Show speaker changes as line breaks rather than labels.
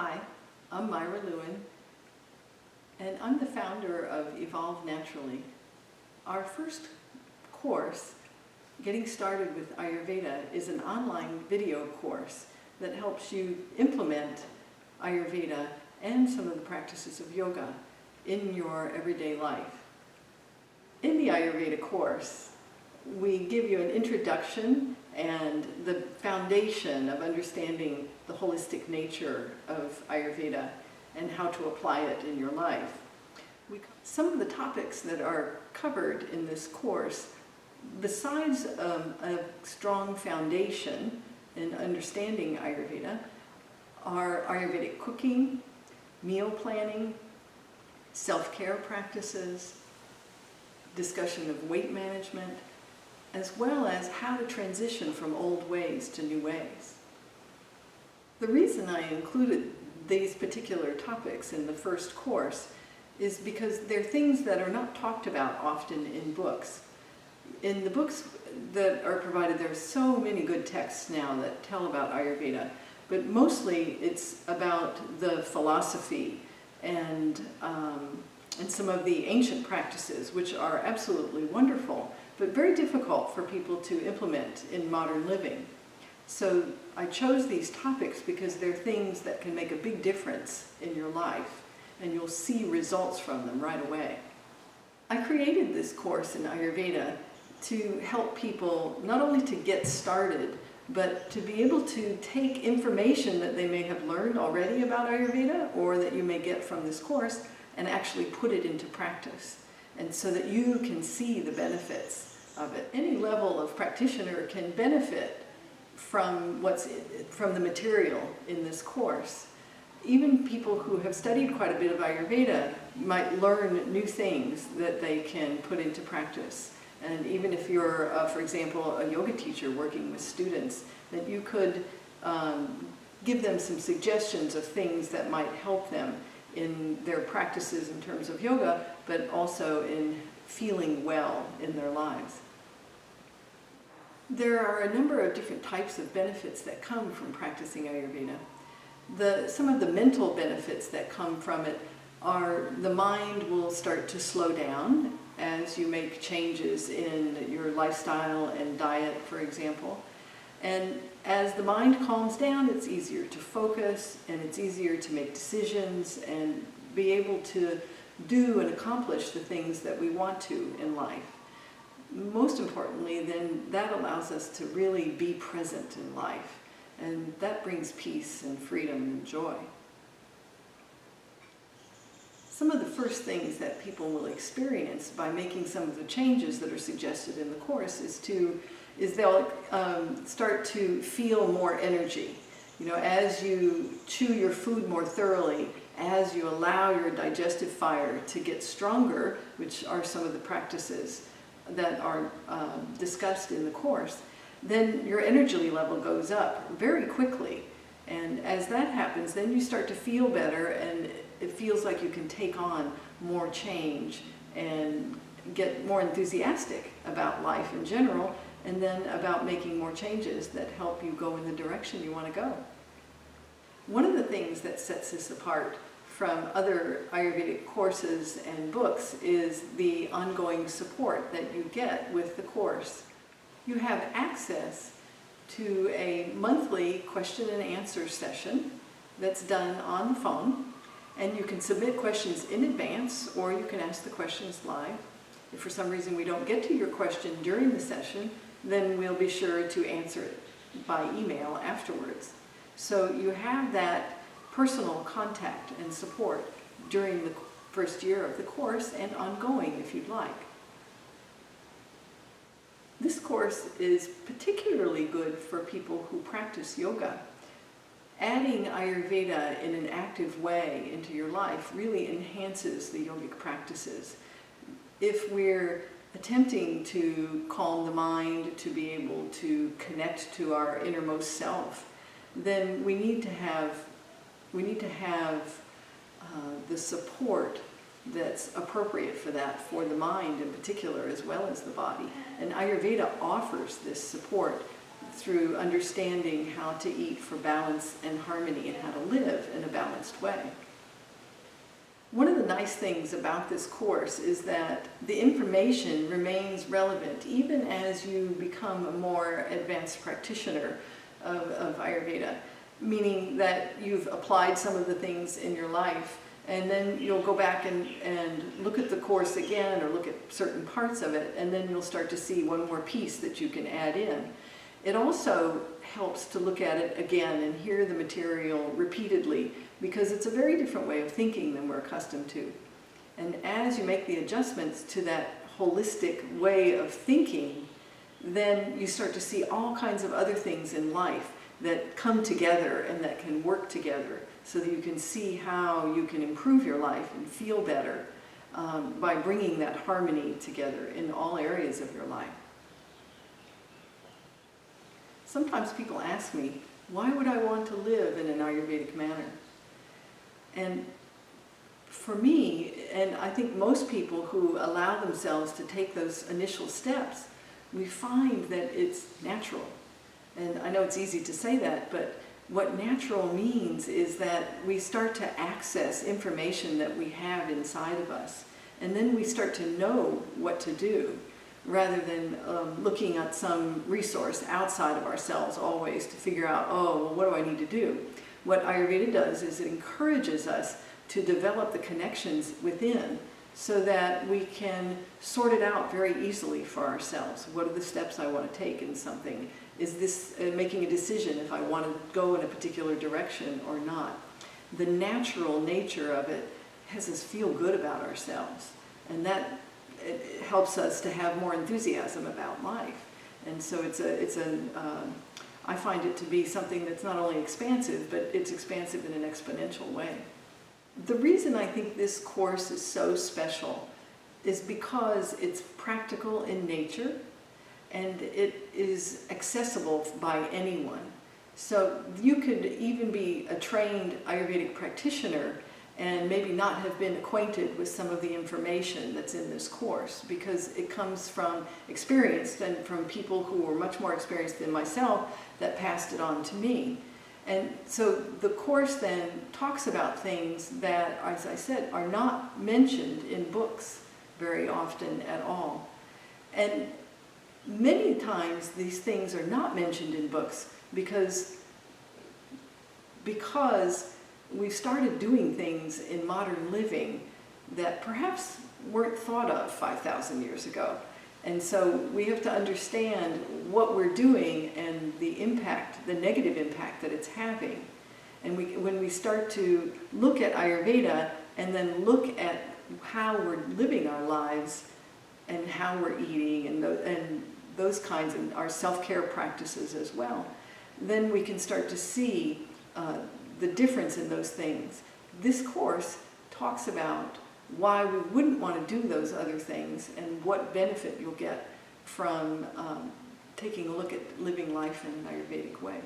Hi, I'm Myra Lewin, and I'm the founder of Evolve Naturally. Our first course, Getting Started with Ayurveda, is an online video course that helps you implement Ayurveda and some of the practices of yoga in your everyday life. In the Ayurveda course, we give you an introduction and the foundation of understanding the holistic nature of Ayurveda and how to apply it in your life. Some of the topics that are covered in this course, besides a strong foundation in understanding Ayurveda, are Ayurvedic cooking, meal planning, self-care practices, discussion of weight management, as well as how to transition from old ways to new ways. The reason I included these particular topics in the first course is because they're things that are not talked about often in books. In the books that are provided, there are so many good texts now that tell about Ayurveda, but mostly it's about the philosophy and some of the ancient practices, which are absolutely wonderful, but very difficult for people to implement in modern living. So I chose these topics because they're things that can make a big difference in your life, and you'll see results from them right away. I created this course in Ayurveda to help people not only to get started, but to be able to take information that they may have learned already about Ayurveda or that you may get from this course and actually put it into practice, and so that you can see the benefits of it. Any level of practitioner can benefit from the material in this course. Even people who have studied quite a bit of Ayurveda might learn new things that they can put into practice. And even if you're, for example, a yoga teacher working with students, that you could give them some suggestions of things that might help them in their practices in terms of yoga, but also in feeling well in their lives. There are a number of different types of benefits that come from practicing Ayurveda. Some of the mental benefits that come from it are the mind will start to slow down as you make changes in your lifestyle and diet, for example. And as the mind calms down, it's easier to focus, and it's easier to make decisions and be able to do and accomplish the things that we want to in life. Most importantly, then, that allows us to really be present in life, and that brings peace and freedom and joy. Some of the first things that people will experience by making some of the changes that are suggested in the course is they'll start to feel more energy. You know, as you chew your food more thoroughly, as you allow your digestive fire to get stronger, which are some of the practices that are discussed in the course, then your energy level goes up very quickly. And as that happens, then you start to feel better, and it feels like you can take on more change and get more enthusiastic about life in general, and then about making more changes that help you go in the direction you want to go. One of the things that sets this apart from other Ayurvedic courses and books is the ongoing support that you get with the course. You have access to a monthly question and answer session that's done on the phone, and you can submit questions in advance, or you can ask the questions live. If for some reason we don't get to your question during the session, then we'll be sure to answer it by email afterwards. So you have that personal contact and support during the first year of the course, and ongoing if you'd like. This course is particularly good for people who practice yoga. Adding Ayurveda in an active way into your life really enhances the yogic practices. If we're attempting to calm the mind, to be able to connect to our innermost self, then we need to have the support that's appropriate for that, for the mind in particular, as well as the body. And Ayurveda offers this support through understanding how to eat for balance and harmony and how to live in a balanced way. One of the nice things about this course is that the information remains relevant even as you become a more advanced practitioner of Ayurveda, meaning that you've applied some of the things in your life, and then you'll go back and look at the course again or look at certain parts of it, and then you'll start to see one more piece that you can add in. It also helps to look at it again and hear the material repeatedly, because it's a very different way of thinking than we're accustomed to. And as you make the adjustments to that holistic way of thinking, then you start to see all kinds of other things in life that come together and that can work together, so that you can see how you can improve your life and feel better by bringing that harmony together in all areas of your life. Sometimes people ask me, why would I want to live in an Ayurvedic manner? And for me, and I think most people who allow themselves to take those initial steps, we find that it's natural. And I know it's easy to say that, but what natural means is that we start to access information that we have inside of us, and then we start to know what to do, rather than looking at some resource outside of ourselves always to figure out, oh, well, what do I need to do? What Ayurveda does is it encourages us to develop the connections within, so that we can sort it out very easily for ourselves. What are the steps I want to take in something? Is this making a decision if I want to go in a particular direction or not? The natural nature of it has us feel good about ourselves, and that it helps us to have more enthusiasm about life. And so I find it to be something that's not only expansive, but it's expansive in an exponential way. The reason I think this course is so special is because it's practical in nature, and it is accessible by anyone. So you could even be a trained Ayurvedic practitioner and maybe not have been acquainted with some of the information that's in this course, because it comes from experience and from people who were much more experienced than myself that passed it on to me. And so the course then talks about things that, as I said, are not mentioned in books very often at all. And many times these things are not mentioned in books because we've started doing things in modern living that perhaps weren't thought of 5,000 years ago. And so we have to understand what we're doing and the impact, the negative impact that it's having. And when we start to look at Ayurveda and then look at how we're living our lives and how we're eating and those kinds of our self-care practices as well, then we can start to see the difference in those things. This course talks about why we wouldn't want to do those other things and what benefit you'll get from taking a look at living life in an Ayurvedic way.